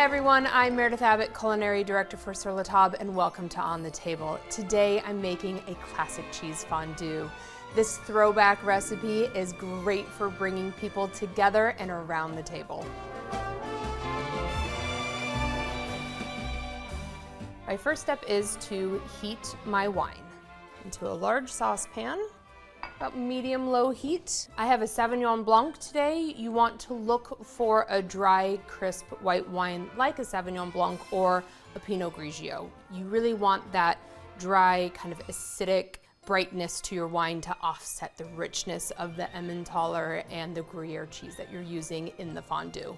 everyone, I'm Meredith Abbott, Culinary Director for Sur La Table, and welcome to On the Table. Today I'm making a classic cheese fondue. This throwback recipe is great for bringing people together and around the table. My first step is to heat my wine into a large saucepan. About medium-low heat. I have a Sauvignon Blanc today. You want to look for a dry, crisp white wine like a Sauvignon Blanc or a Pinot Grigio. You really want that dry, kind of acidic brightness to your wine to offset the richness of the Emmentaler and the Gruyere cheese that you're using in the fondue.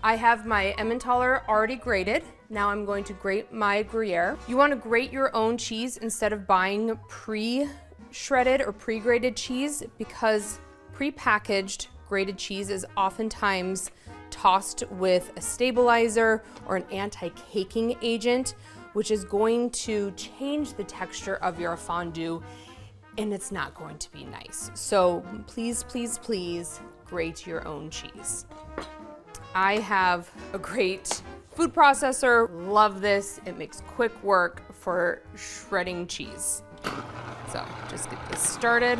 I have my Emmentaler already grated. Now I'm going to grate my Gruyere. You want to grate your own cheese instead of buying pre-shredded or pre-grated cheese, because pre-packaged grated cheese is oftentimes tossed with a stabilizer or an anti-caking agent, which is going to change the texture of your fondue, and it's not going to be nice. So please, please, please grate your own cheese. I have a great food processor. Love this. It makes quick work for shredding cheese. So just get this started.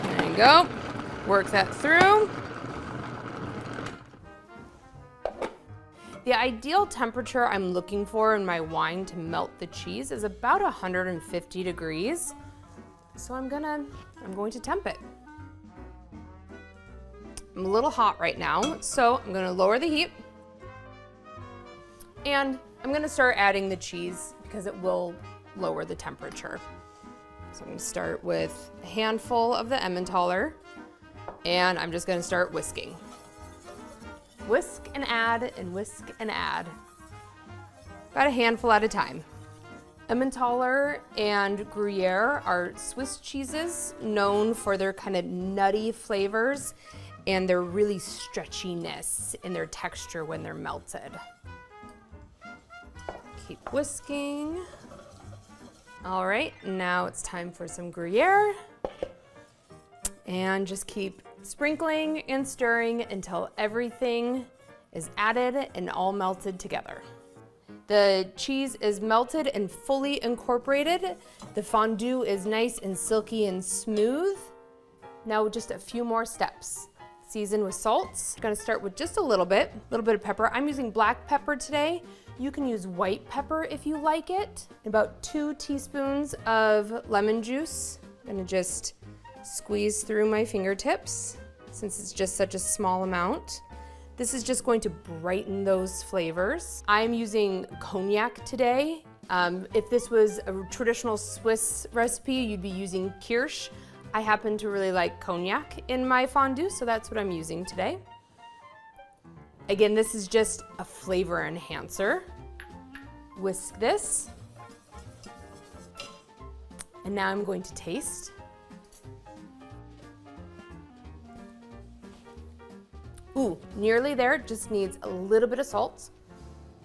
There you go. Work that through. The ideal temperature I'm looking for in my wine to melt the cheese is about 150 degrees. So I'm going to temp it. I'm a little hot right now, so I'm going to lower the heat. And I'm going to start adding the cheese because it will lower the temperature. So I'm going to start with a handful of the Emmentaler, and I'm just going to start whisking. Whisk and add and whisk and add. About a handful at a time. Emmentaler and Gruyere are Swiss cheeses known for their kind of nutty flavors and their really stretchiness in their texture when they're melted. Keep whisking. All right, now it's time for some Gruyere. And just keep sprinkling and stirring until everything is added and all melted together. The cheese is melted and fully incorporated. The fondue is nice and silky and smooth. Now just a few more steps. Season with salt. I'm gonna start with just a little bit of pepper. I'm using black pepper today. You can use white pepper if you like it. About 2 teaspoons of lemon juice. I'm gonna just squeeze through my fingertips since it's just such a small amount. This is just going to brighten those flavors. I'm using cognac today. If this was a traditional Swiss recipe, you'd be using Kirsch. I happen to really like cognac in my fondue, so that's what I'm using today. Again, this is just a flavor enhancer. Whisk this. And now I'm going to taste. Ooh, nearly there, just needs a little bit of salt.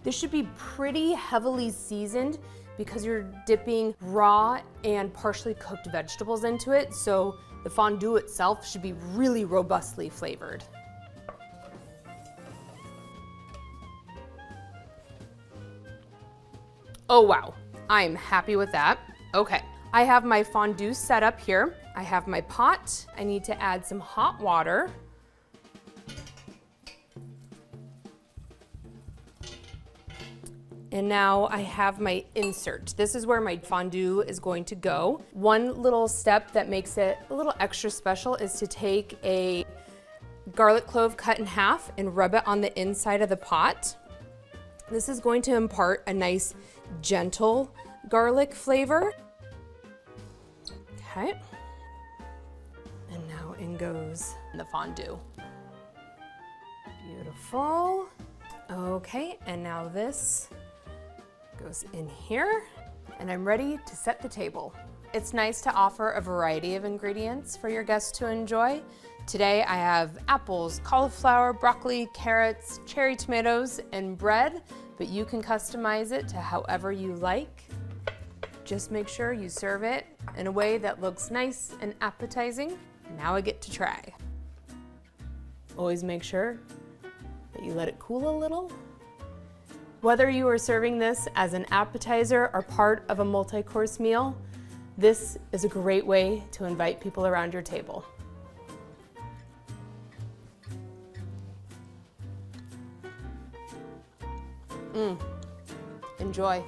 This should be pretty heavily seasoned because you're dipping raw and partially cooked vegetables into it, so the fondue itself should be really robustly flavored. Oh wow, I'm happy with that. Okay, I have my fondue set up here. I have my pot. I need to add some hot water. And now I have my insert. This is where my fondue is going to go. One little step that makes it a little extra special is to take a garlic clove cut in half and rub it on the inside of the pot. This is going to impart a nice, gentle garlic flavor. Okay. And now in goes the fondue. Beautiful. Okay, and now this goes in here, and I'm ready to set the table. It's nice to offer a variety of ingredients for your guests to enjoy. Today I have apples, cauliflower, broccoli, carrots, cherry tomatoes, and bread, but you can customize it to however you like. Just make sure you serve it in a way that looks nice and appetizing. Now I get to try. Always make sure but you let it cool a little. Whether you are serving this as an appetizer or part of a multi-course meal, this is a great way to invite people around your table. Enjoy.